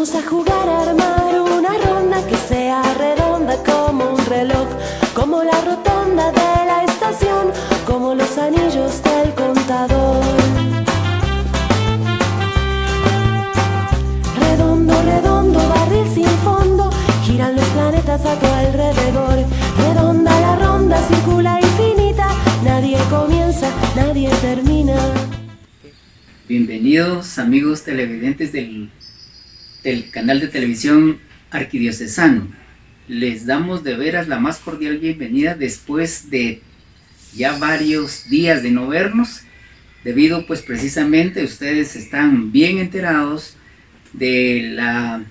Vamos a jugar a armar una ronda que sea redonda como un reloj, como la rotonda de la estación, como los anillos del contador. Redondo, redondo, barril sin fondo, giran los planetas a tu alrededor. Redonda la ronda, circula infinita, nadie comienza, nadie termina. Bienvenidos amigos televidentes del canal de televisión arquidiocesano. Les damos de veras la más cordial bienvenida después de ya varios días de no vernos, debido pues precisamente ustedes están bien enterados de la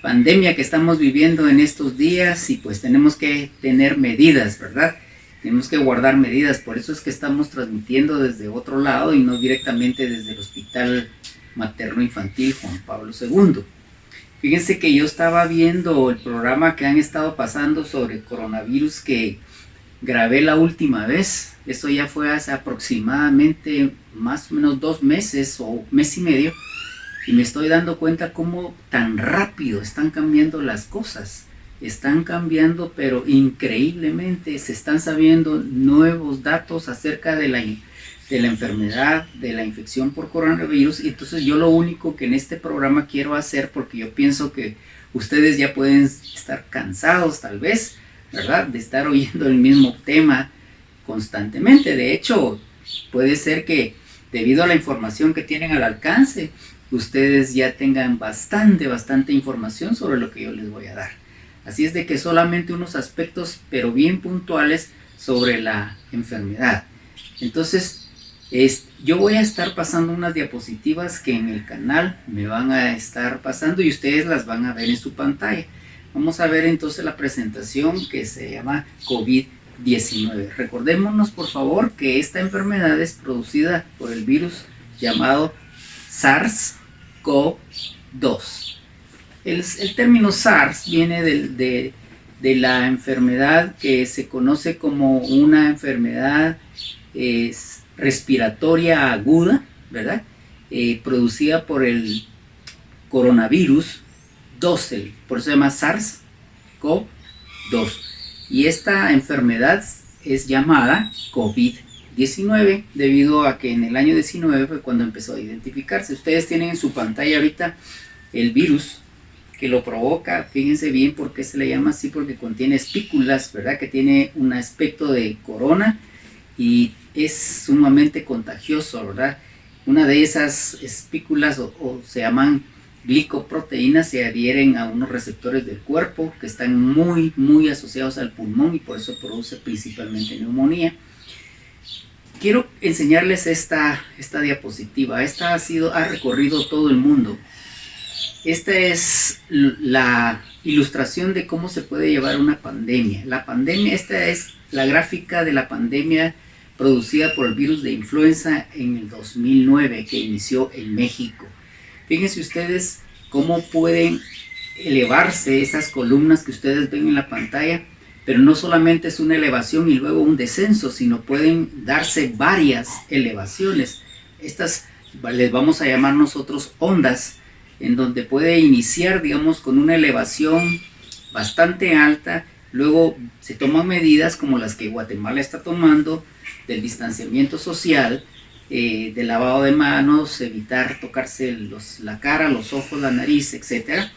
pandemia que estamos viviendo en estos días, y pues tenemos que tener medidas, ¿verdad? Tenemos que guardar medidas, por eso es que estamos transmitiendo desde otro lado y no directamente desde el Hospital Materno Infantil Juan Pablo II. Fíjense que yo estaba viendo el programa que han estado pasando sobre coronavirus que grabé la última vez. Eso ya fue hace aproximadamente más o menos 2 meses o mes y medio, y me estoy dando cuenta cómo tan rápido están cambiando las cosas. Están cambiando, pero increíblemente. Se están sabiendo nuevos datos acerca de la enfermedad, de la infección por coronavirus. Y entonces yo lo único que en este programa quiero hacer, porque yo pienso que ustedes ya pueden estar cansados tal vez, ¿verdad?, de estar oyendo el mismo tema constantemente. De hecho, puede ser que debido a la información que tienen al alcance, ustedes ya tengan bastante información sobre lo que yo les voy a dar. Así es de que solamente unos aspectos, pero bien puntuales, sobre la enfermedad. Entonces, yo voy a estar pasando unas diapositivas que en el canal me van a estar pasando y ustedes las van a ver en su pantalla. Vamos a ver entonces la presentación que se llama COVID-19. Recordémonos por favor que esta enfermedad es producida por el virus llamado SARS-CoV-2. El término SARS viene de la enfermedad que se conoce como una enfermedad respiratoria aguda, ¿verdad? Producida por el coronavirus 12, por eso se llama SARS-CoV-2. Y esta enfermedad es llamada COVID-19 debido a que en el año 19 fue cuando empezó a identificarse. Ustedes tienen en su pantalla ahorita el virus que lo provoca. Fíjense bien por qué se le llama así, porque contiene espículas, ¿verdad?, que tiene un aspecto de corona y es sumamente contagioso, ¿verdad? Una de esas espículas o se llaman glicoproteínas, se adhieren a unos receptores del cuerpo que están muy asociados al pulmón y por eso produce principalmente neumonía. Quiero enseñarles esta diapositiva. Esta ha recorrido todo el mundo. Esta es la ilustración de cómo se puede llevar una pandemia. Esta es la gráfica de la pandemia producida por el virus de influenza en el 2009, que inició en México. Fíjense ustedes cómo pueden elevarse esas columnas que ustedes ven en la pantalla, pero no solamente es una elevación y luego un descenso, sino pueden darse varias elevaciones. Estas les vamos a llamar nosotros ondas, en donde puede iniciar, digamos, con una elevación bastante alta, luego se toman medidas como las que Guatemala está tomando, del distanciamiento social, del lavado de manos, evitar tocarse la cara, los ojos, la nariz, etc.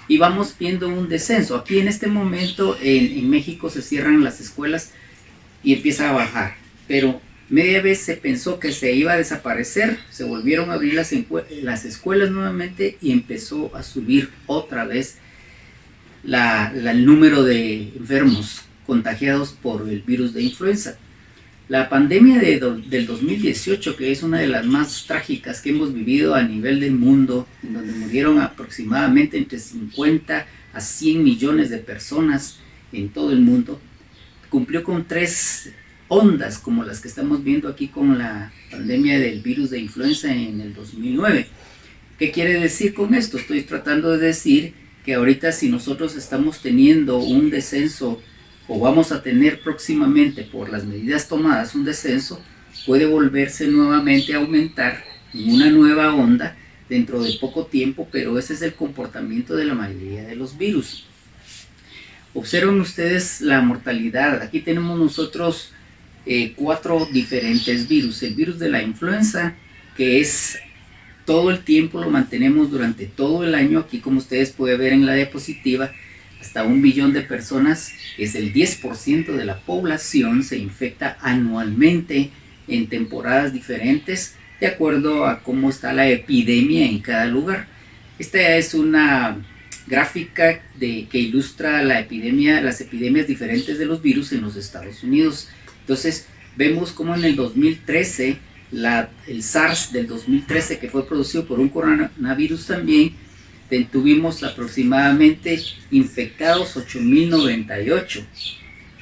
Y vamos viendo un descenso. Aquí en este momento en México se cierran las escuelas y empieza a bajar, pero media vez se pensó que se iba a desaparecer, se volvieron a abrir las escuelas nuevamente y empezó a subir otra vez el número de enfermos contagiados por el virus de influenza. La pandemia del 2018, que es una de las más trágicas que hemos vivido a nivel del mundo, en donde murieron aproximadamente entre 50 a 100 millones de personas en todo el mundo, cumplió con 3 ondas como las que estamos viendo aquí con la pandemia del virus de influenza en el 2009. ¿Qué quiere decir con esto? Estoy tratando de decir que ahorita, si nosotros estamos teniendo un descenso o vamos a tener próximamente por las medidas tomadas un descenso, puede volverse nuevamente a aumentar en una nueva onda dentro de poco tiempo, pero ese es el comportamiento de la mayoría de los virus. Observen ustedes la mortalidad. Aquí tenemos nosotros 4 diferentes virus. El virus de la influenza, que es todo el tiempo, lo mantenemos durante todo el año. Aquí, como ustedes pueden ver en la diapositiva, hasta 1 billón de personas, es el 10% de la población, se infecta anualmente en temporadas diferentes, de acuerdo a cómo está la epidemia en cada lugar. Esta es una gráfica que ilustra las epidemias diferentes de los virus en los Estados Unidos. Entonces vemos como en el 2013, el SARS del 2013, que fue producido por un coronavirus también, tuvimos aproximadamente infectados 8.098,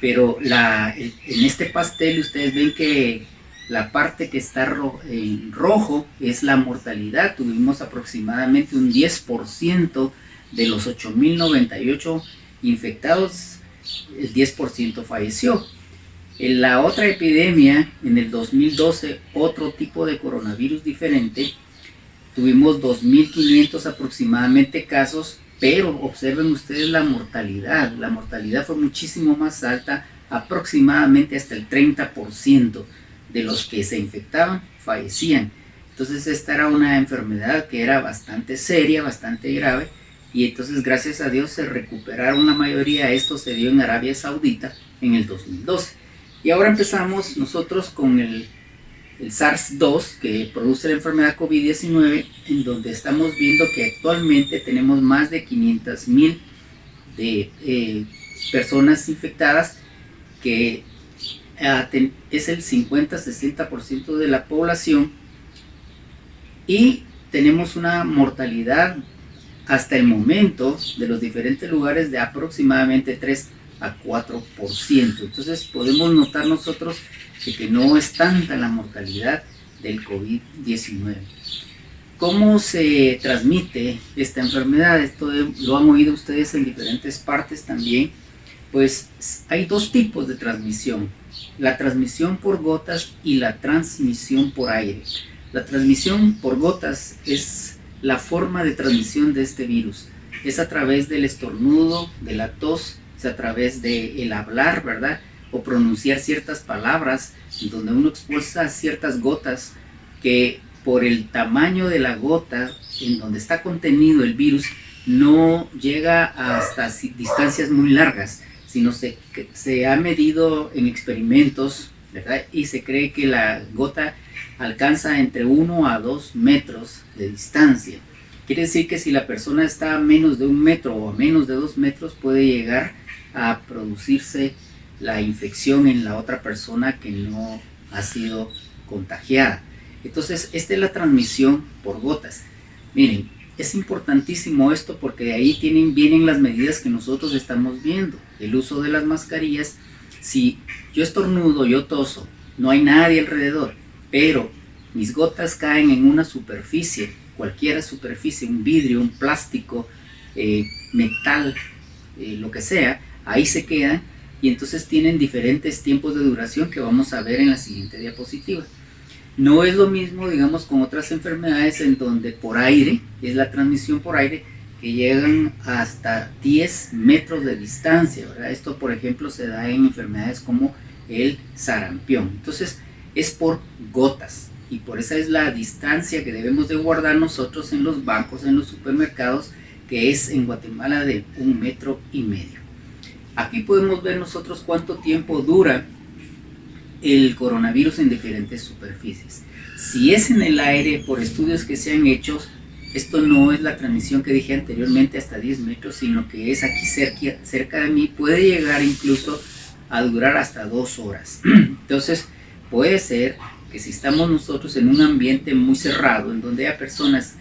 pero en este pastel ustedes ven que la parte que está en rojo es la mortalidad. Tuvimos aproximadamente un 10% de los 8.098 infectados, el 10% falleció. En la otra epidemia, en el 2012, otro tipo de coronavirus diferente, tuvimos 2.500 aproximadamente casos, pero observen ustedes la mortalidad. La mortalidad fue muchísimo más alta, aproximadamente hasta el 30% de los que se infectaban fallecían. Entonces esta era una enfermedad que era bastante seria, bastante grave, y entonces gracias a Dios se recuperaron la mayoría. Esto se dio en Arabia Saudita en el 2012. Y ahora empezamos nosotros con el SARS-2, que produce la enfermedad COVID-19, en donde estamos viendo que actualmente tenemos más de 500,000 personas infectadas, que es el 50-60% de la población, y tenemos una mortalidad hasta el momento de los diferentes lugares de aproximadamente 3 a 4%. Entonces podemos notar nosotros que no es tanta la mortalidad del COVID-19. ¿Cómo se transmite esta enfermedad? Esto lo han oído ustedes en diferentes partes también. Pues hay 2 tipos de transmisión: la transmisión por gotas y la transmisión por aire. La transmisión por gotas es la forma de transmisión de este virus. Es a través del estornudo, de la tos, es a través del hablar, ¿verdad? O pronunciar ciertas palabras, donde uno expulsa ciertas gotas que, por el tamaño de la gota en donde está contenido el virus, no llega hasta distancias muy largas, sino se ha medido en experimentos, ¿verdad? Y se cree que la gota alcanza entre 1 a 2 metros de distancia. Quiere decir que si la persona está a menos de 1 metro o a menos de 2 metros, puede llegar a producirse la infección en la otra persona que no ha sido contagiada. Entonces, esta es la transmisión por gotas. Miren, es importantísimo esto, porque de ahí vienen las medidas que nosotros estamos viendo. El uso de las mascarillas. Si yo estornudo, yo toso, no hay nadie alrededor, pero mis gotas caen en una superficie, cualquier superficie, un vidrio, un plástico, metal, lo que sea, ahí se quedan, y entonces tienen diferentes tiempos de duración que vamos a ver en la siguiente diapositiva. No es lo mismo, digamos, con otras enfermedades en donde por aire, es la transmisión por aire, que llegan hasta 10 metros de distancia, ¿verdad? Esto, por ejemplo, se da en enfermedades como el sarampión. Entonces, es por gotas, y por esa es la distancia que debemos de guardar nosotros en los bancos, en los supermercados, que es en Guatemala de 1,5 metros. Aquí podemos ver nosotros cuánto tiempo dura el coronavirus en diferentes superficies. Si es en el aire, por estudios que se han hecho, esto no es la transmisión que dije anteriormente hasta 10 metros, sino que es aquí cerca de mí, puede llegar incluso a durar hasta 2 horas. Entonces puede ser que si estamos nosotros en un ambiente muy cerrado, en donde haya personas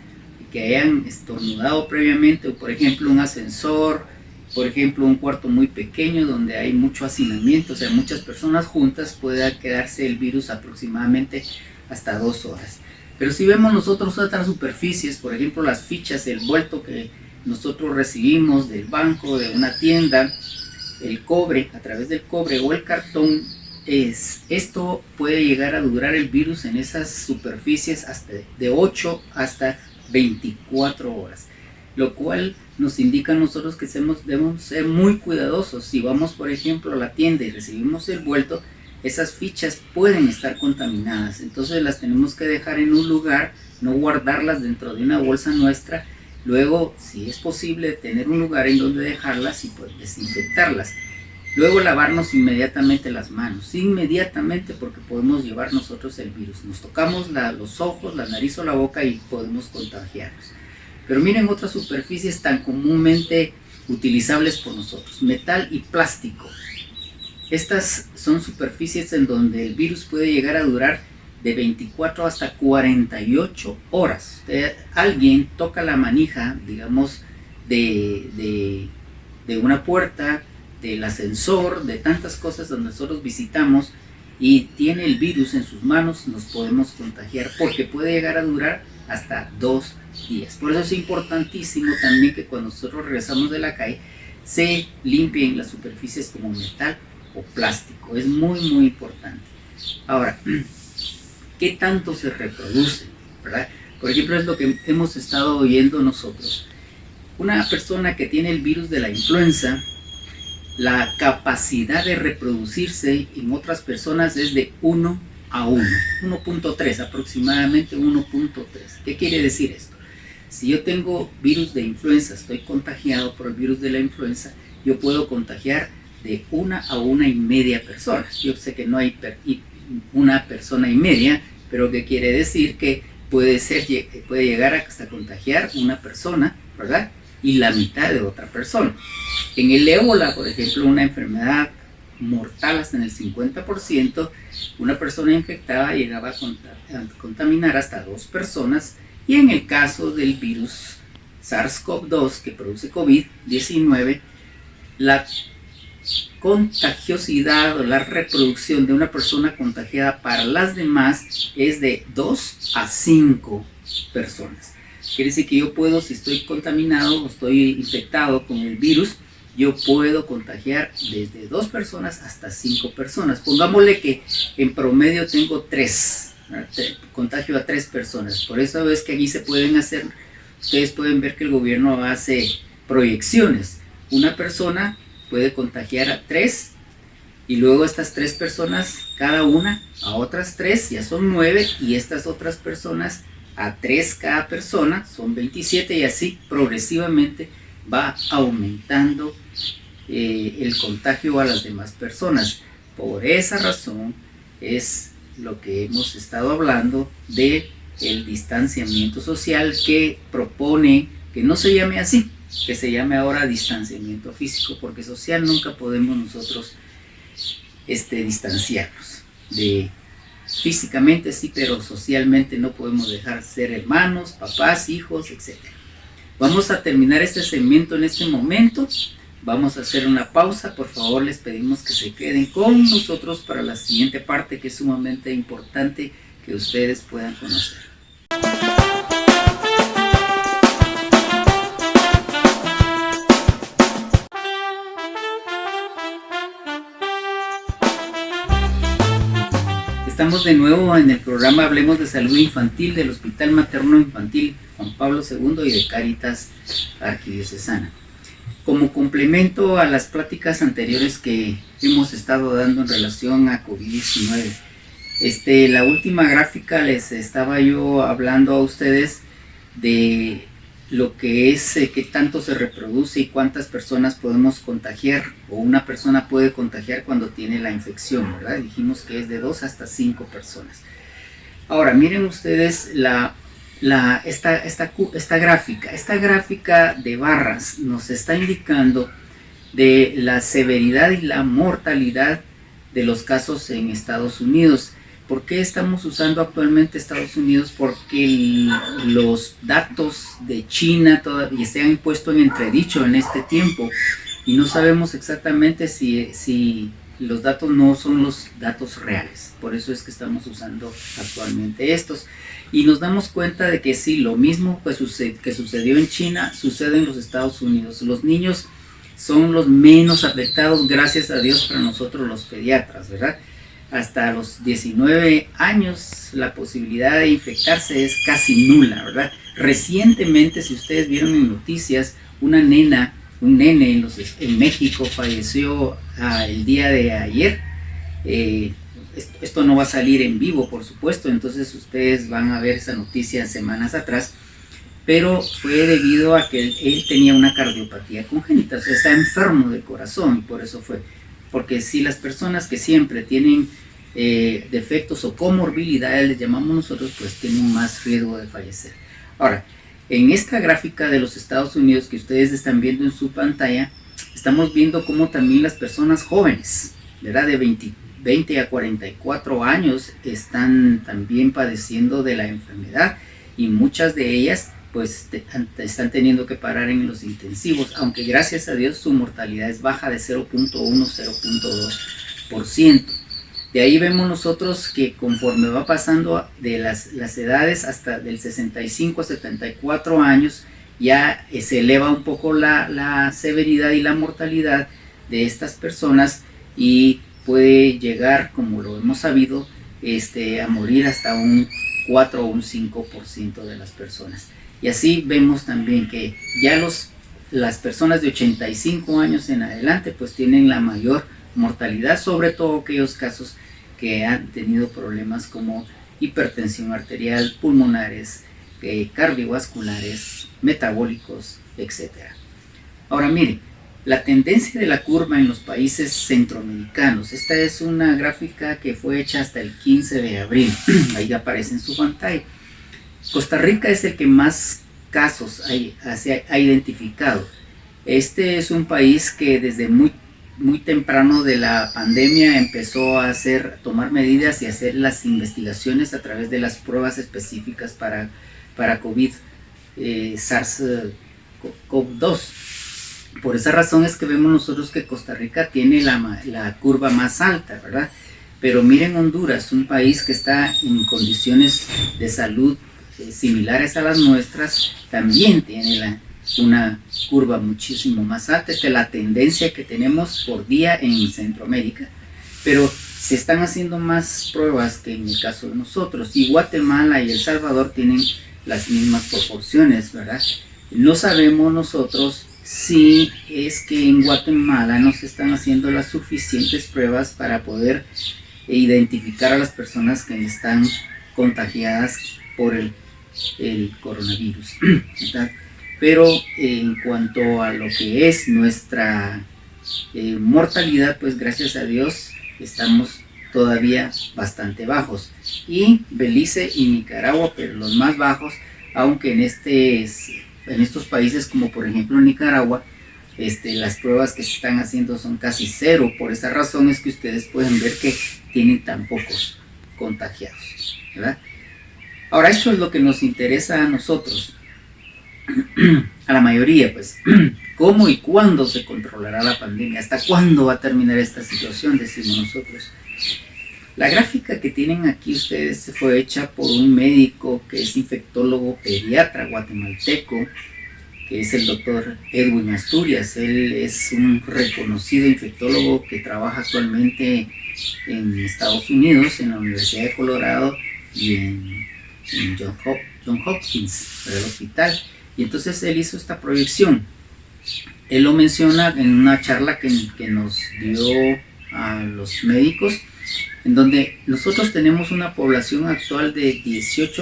que hayan estornudado previamente, o por ejemplo un ascensor, por ejemplo un cuarto muy pequeño donde hay mucho hacinamiento, o sea, muchas personas juntas, puede quedarse el virus aproximadamente hasta 2 horas. Pero si vemos nosotros otras superficies, por ejemplo las fichas, el vuelto que nosotros recibimos del banco, de una tienda, el cobre, a través del cobre o el cartón, esto puede llegar a durar el virus en esas superficies hasta de 8 hasta 24 horas, lo cual nos indica a nosotros que debemos ser muy cuidadosos. Si vamos, por ejemplo, a la tienda y recibimos el vuelto, esas fichas pueden estar contaminadas, entonces las tenemos que dejar en un lugar, no guardarlas dentro de una bolsa nuestra. Luego, si es posible, tener un lugar en donde dejarlas y pues desinfectarlas. Luego lavarnos inmediatamente las manos, inmediatamente, porque podemos llevar nosotros el virus. Nos tocamos los ojos, la nariz o la boca y podemos contagiarnos. Pero miren otras superficies tan comúnmente utilizables por nosotros: metal y plástico. Estas son superficies en donde el virus puede llegar a durar de 24 hasta 48 horas. Alguien toca la manija, digamos, de una puerta, del ascensor, de tantas cosas donde nosotros visitamos, y tiene el virus en sus manos, nos podemos contagiar, porque puede llegar a durar hasta 2 días. Por eso es importantísimo también que cuando nosotros regresamos de la calle se limpien las superficies como metal o plástico. Es muy importante. Ahora, ¿qué tanto se reproduce? ¿Verdad? Por ejemplo, es lo que hemos estado oyendo nosotros. Una persona que tiene el virus de la influenza, la capacidad de reproducirse en otras personas es de 1 a 1, 1.3, aproximadamente 1.3. ¿Qué quiere decir esto? Si yo tengo virus de influenza, estoy contagiado por el virus de la influenza, yo puedo contagiar de 1 a 1,5 personas. Yo sé que no hay una persona y media, pero ¿qué quiere decir? Que puede llegar hasta contagiar una persona, ¿verdad? Y la mitad de otra persona. En el ébola, por ejemplo, una enfermedad mortal hasta en el 50%, una persona infectada llegaba a contaminar hasta 2 personas, y en el caso del virus SARS-CoV-2 que produce COVID-19, la contagiosidad o la reproducción de una persona contagiada para las demás es de 2 a 5 personas. Quiere decir que yo puedo, si estoy contaminado o estoy infectado con el virus, yo puedo contagiar desde 2 personas hasta 5 personas. Pongámosle que en promedio tengo 3, contagio a 3 personas. Por eso es que aquí se pueden hacer, ustedes pueden ver que el gobierno hace proyecciones. Una persona puede contagiar a 3, y luego estas 3 personas, cada una a otras 3, ya son 9, y estas otras personas a 3 cada persona, son 27, y así progresivamente va aumentando el contagio a las demás personas. Por esa razón es lo que hemos estado hablando de el distanciamiento social, que propone que no se llame así, que se llame ahora distanciamiento físico, porque social nunca podemos nosotros distanciarnos. Físicamente sí, pero socialmente no podemos dejar de ser hermanos, papás, hijos, etc. Vamos a terminar este segmento en este momento. Vamos a hacer una pausa. Por favor, les pedimos que se queden con nosotros para la siguiente parte, que es sumamente importante que ustedes puedan conocer. Estamos de nuevo en el programa Hablemos de Salud Infantil del Hospital Materno Infantil Juan Pablo II y de Cáritas Arquidiocesana. Como complemento a las pláticas anteriores que hemos estado dando en relación a COVID-19, la última gráfica les estaba yo hablando a ustedes de lo que es qué tanto se reproduce y cuántas personas podemos contagiar, o una persona puede contagiar cuando tiene la infección, ¿verdad? Dijimos que es de 2 hasta 5 personas. Ahora miren ustedes esta gráfica de barras nos está indicando de la severidad y la mortalidad de los casos en Estados Unidos. ¿Por qué estamos usando actualmente Estados Unidos? Porque los datos de China todavía se han puesto en entredicho en este tiempo y no sabemos exactamente si los datos no son los datos reales. Por eso es que estamos usando actualmente estos. Y nos damos cuenta de que sí, lo mismo que sucedió en China sucede en los Estados Unidos. Los niños son los menos afectados, gracias a Dios, para nosotros los pediatras, ¿verdad? Hasta los 19 años la posibilidad de infectarse es casi nula, ¿verdad? Recientemente, si ustedes vieron en noticias, un nene en México falleció el día de ayer. Esto no va a salir en vivo, por supuesto, entonces ustedes van a ver esa noticia semanas atrás, pero fue debido a que él tenía una cardiopatía congénita, o sea, está enfermo del corazón, y por eso fue. Porque si las personas que siempre tienen defectos o comorbilidades, les llamamos nosotros, pues tienen más riesgo de fallecer. Ahora, en esta gráfica de los Estados Unidos que ustedes están viendo en su pantalla, estamos viendo cómo también las personas jóvenes, ¿verdad?, de 20 a 44 años están también padeciendo de la enfermedad, y muchas de ellas pues están teniendo que parar en los intensivos, aunque gracias a Dios su mortalidad es baja de 0.1, 0.2%. De ahí vemos nosotros que conforme va pasando de las edades hasta del 65 a 74 años, ya se eleva un poco la severidad y la mortalidad de estas personas, y puede llegar, como lo hemos sabido, a morir hasta un 4 o un 5% de las personas. Y así vemos también que ya las personas de 85 años en adelante pues tienen la mayor mortalidad, sobre todo aquellos casos que han tenido problemas como hipertensión arterial, pulmonares, cardiovasculares, metabólicos, etc. Ahora miren, la tendencia de la curva en los países centroamericanos, esta es una gráfica que fue hecha hasta el 15 de abril, ahí aparece en su pantalla. Costa Rica es el que más casos ha identificado. Este es un país que desde muy temprano de la pandemia empezó a tomar medidas y hacer las investigaciones a través de las pruebas específicas para COVID, SARS-CoV-2. Por esa razón es que vemos nosotros que Costa Rica tiene la curva más alta, ¿verdad? Pero miren Honduras, un país que está en condiciones de salud similares a las nuestras, también tiene una curva muchísimo más alta. Esta es la tendencia que tenemos por día en Centroamérica, pero se están haciendo más pruebas que en el caso de nosotros, y Guatemala y El Salvador tienen las mismas proporciones, ¿verdad? No sabemos nosotros si es que en Guatemala no se están haciendo las suficientes pruebas para poder identificar a las personas que están contagiadas por el coronavirus, ¿verdad? Pero en cuanto a lo que es nuestra mortalidad, pues gracias a Dios estamos todavía bastante bajos, y Belice y Nicaragua, pero los más bajos, aunque en estos países como por ejemplo Nicaragua, las pruebas que se están haciendo son casi cero. Por esa razón es que ustedes pueden ver que tienen tan pocos contagiados, ¿verdad? Ahora, esto es lo que nos interesa a nosotros, a la mayoría, pues, ¿cómo y cuándo se controlará la pandemia? ¿Hasta cuándo va a terminar esta situación?, decimos nosotros. La gráfica que tienen aquí ustedes fue hecha por un médico que es infectólogo pediatra guatemalteco, que es el doctor Edwin Asturias. Él es un reconocido infectólogo que trabaja actualmente en Estados Unidos, en la Universidad de Colorado y en John Hopkins, para el hospital. Y entonces él hizo esta proyección. Él lo menciona en una charla que nos dio a los médicos, en donde nosotros tenemos una población actual de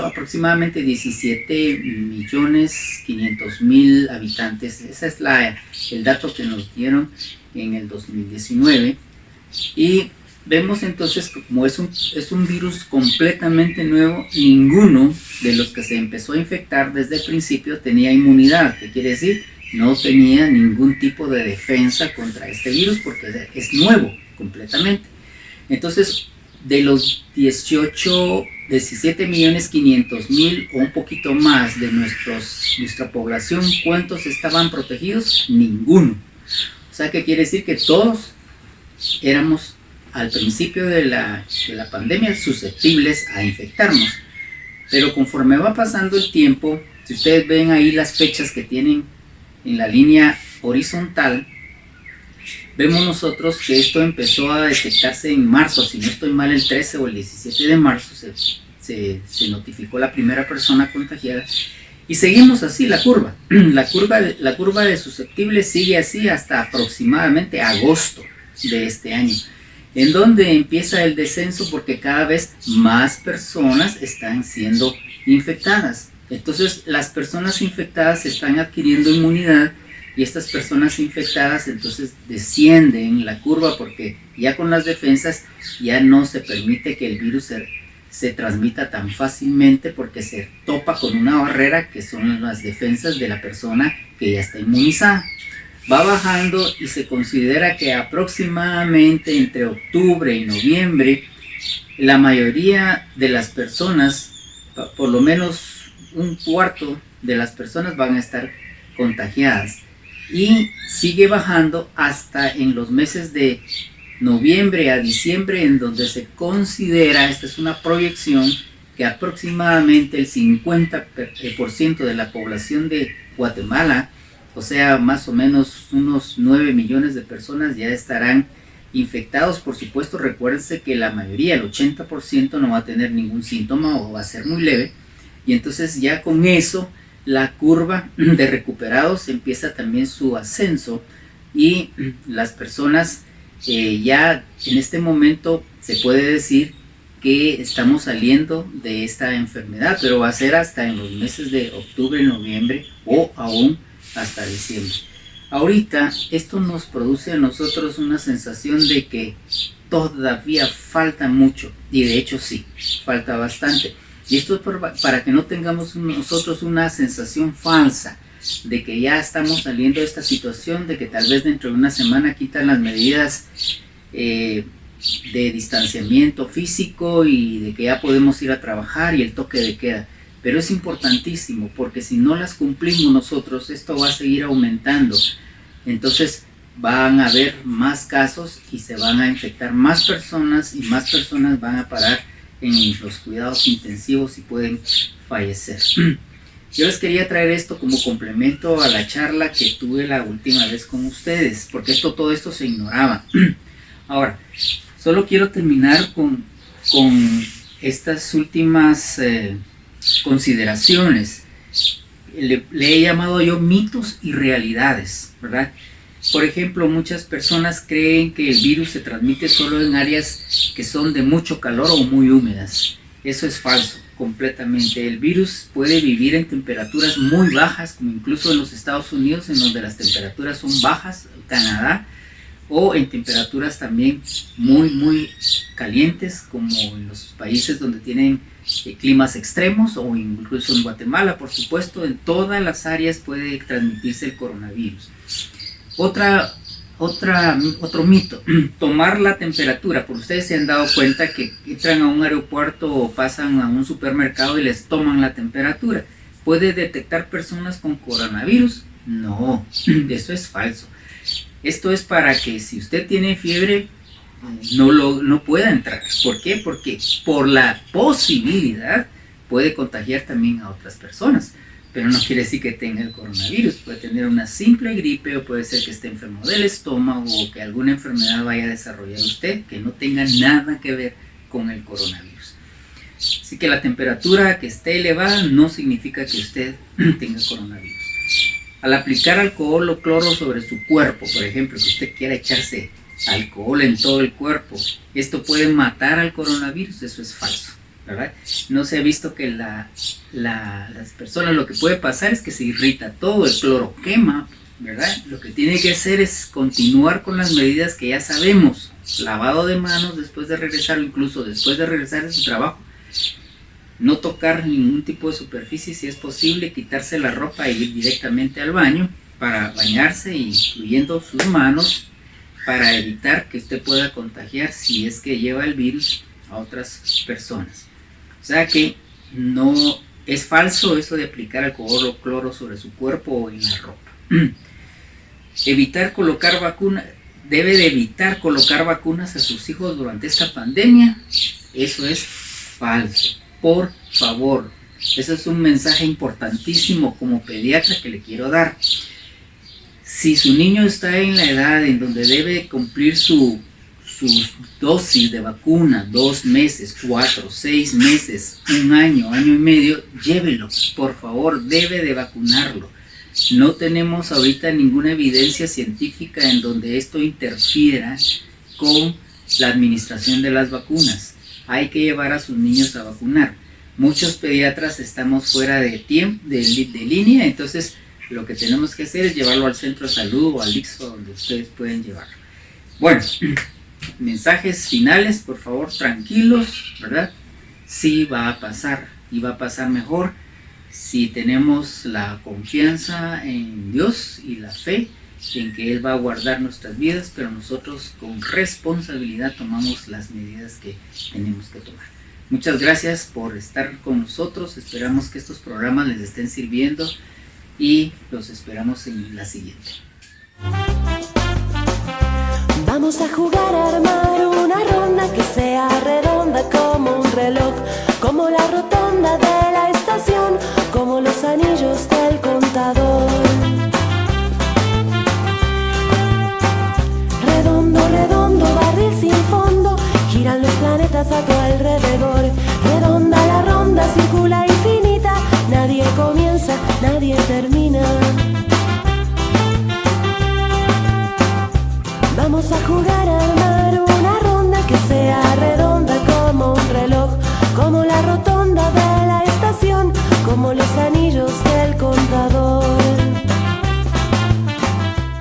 aproximadamente 17.500.000 habitantes. Ese es el dato que nos dieron en el 2019. Y vemos entonces, como es un virus completamente nuevo, ninguno de los que se empezó a infectar desde el principio tenía inmunidad. ¿Qué quiere decir? No tenía ningún tipo de defensa contra este virus porque es nuevo completamente. Entonces, de los 17.500.000 o un poquito más de nuestra población, ¿cuántos estaban protegidos? Ninguno. O sea, ¿qué quiere decir? Que todos éramos al principio de la pandemia susceptibles a infectarnos. Pero conforme va pasando el tiempo, si ustedes ven ahí las fechas que tienen en la línea horizontal, vemos nosotros que esto empezó a detectarse en marzo, si no estoy mal, el 13 o el 17 de marzo se notificó la primera persona contagiada, Y seguimos así la curva. La curva de susceptibles sigue así hasta aproximadamente agosto de este año, en donde empieza el descenso porque cada vez más personas están siendo infectadas. Entonces las personas infectadas están adquiriendo inmunidad y estas personas infectadas entonces descienden la curva porque ya con las defensas ya no se permite que el virus se transmita tan fácilmente porque se topa con una barrera que son las defensas de la persona que ya está inmunizada. Va bajando y se considera que aproximadamente entre octubre y noviembre la mayoría de las personas, por lo menos un cuarto de las personas van a estar contagiadas, y sigue bajando hasta en los meses de noviembre a diciembre, en donde se considera, esta es una proyección, que aproximadamente el 50% de la población de Guatemala, o sea, más o menos unos 9 millones de personas ya estarán infectados. Por supuesto, recuérdense que la mayoría, el 80%, no va a tener ningún síntoma o va a ser muy leve, y entonces ya con eso la curva de recuperados empieza también su ascenso, y las personas ya en este momento se puede decir que estamos saliendo de esta enfermedad, pero va a ser hasta en los meses de octubre, noviembre o aún hasta diciembre. Ahorita esto nos produce a nosotros una sensación de que todavía falta mucho, y de hecho sí, falta bastante. Y esto es para que no tengamos nosotros una sensación falsa de que ya estamos saliendo de esta situación, de que tal vez dentro de una semana quitan las medidas de distanciamiento físico y de que ya podemos ir a trabajar y el toque de queda. Pero es importantísimo, porque si no las cumplimos nosotros, esto va a seguir aumentando. Entonces van a haber más casos y se van a infectar más personas, y más personas van a parar en los cuidados intensivos y pueden fallecer. Yo les quería traer esto como complemento a la charla que tuve la última vez con ustedes, porque todo esto se ignoraba. Ahora, solo quiero terminar con estas últimas consideraciones. Le he llamado yo mitos y realidades, ¿verdad? Por ejemplo, muchas personas creen que el virus se transmite solo en áreas que son de mucho calor o muy húmedas. Eso es falso, completamente. El virus puede vivir en temperaturas muy bajas, como incluso en los Estados Unidos, en donde las temperaturas son bajas, Canadá, o en temperaturas también muy calientes, como en los países donde tienen climas extremos, o incluso en Guatemala, por supuesto. En todas las áreas puede transmitirse el coronavirus. Otro mito, tomar la temperatura. Por ustedes se han dado cuenta que entran a un aeropuerto o pasan a un supermercado y les toman la temperatura. ¿Puede detectar personas con coronavirus? No, eso es falso. Esto es para que si usted tiene fiebre no pueda entrar. ¿Por qué? Porque por la posibilidad puede contagiar también a otras personas. Pero no quiere decir que tenga el coronavirus. Puede tener una simple gripe, o puede ser que esté enfermo del estómago, o que alguna enfermedad vaya a desarrollar usted que no tenga nada que ver con el coronavirus. Así que la temperatura que esté elevada no significa que usted tenga coronavirus. Al aplicar alcohol o cloro sobre su cuerpo, por ejemplo, que usted quiera echarse alcohol en todo el cuerpo, esto puede matar al coronavirus. Eso es falso, ¿verdad? No se ha visto que las personas, lo que puede pasar es que se irrita todo, el cloro quema, ¿verdad? Lo que tiene que hacer es continuar con las medidas que ya sabemos: lavado de manos después de regresar, o incluso después de regresar de su trabajo, no tocar ningún tipo de superficie, si es posible quitarse la ropa e ir directamente al baño para bañarse, incluyendo sus manos, para evitar que usted pueda contagiar, si es que lleva el virus, a otras personas. O sea que no es falso eso de aplicar alcohol o cloro sobre su cuerpo o en la ropa. Debe de evitar colocar vacunas a sus hijos durante esta pandemia. Eso es falso. Por favor, ese es un mensaje importantísimo como pediatra que le quiero dar. Si su niño está en la edad en donde debe cumplir su sus dosis de vacuna, 2 meses, 4, 6 meses, 1 año, año y medio, llévelo, por favor, debe de vacunarlo. No tenemos ahorita ninguna evidencia científica en donde esto interfiera con la administración de las vacunas. Hay que llevar a sus niños a vacunar. Muchos pediatras estamos fuera de tiempo, de línea, entonces lo que tenemos que hacer es llevarlo al centro de salud o al ICSO, donde ustedes pueden llevarlo. Bueno, mensajes finales, por favor, tranquilos, ¿verdad? Sí va a pasar, y va a pasar mejor si tenemos la confianza en Dios y la fe en que Él va a guardar nuestras vidas, pero nosotros con responsabilidad tomamos las medidas que tenemos que tomar. Muchas gracias por estar con nosotros, esperamos que estos programas les estén sirviendo y los esperamos en la siguiente. Vamos a jugar a armar una ronda que sea redonda como un reloj, como la rotonda de la estación, como los anillos del contador. Redondo, redondo, barril sin fondo, giran los planetas a tu alrededor. Redonda la ronda, circula infinita, nadie comienza, nadie termina. Vamos a jugar al mar.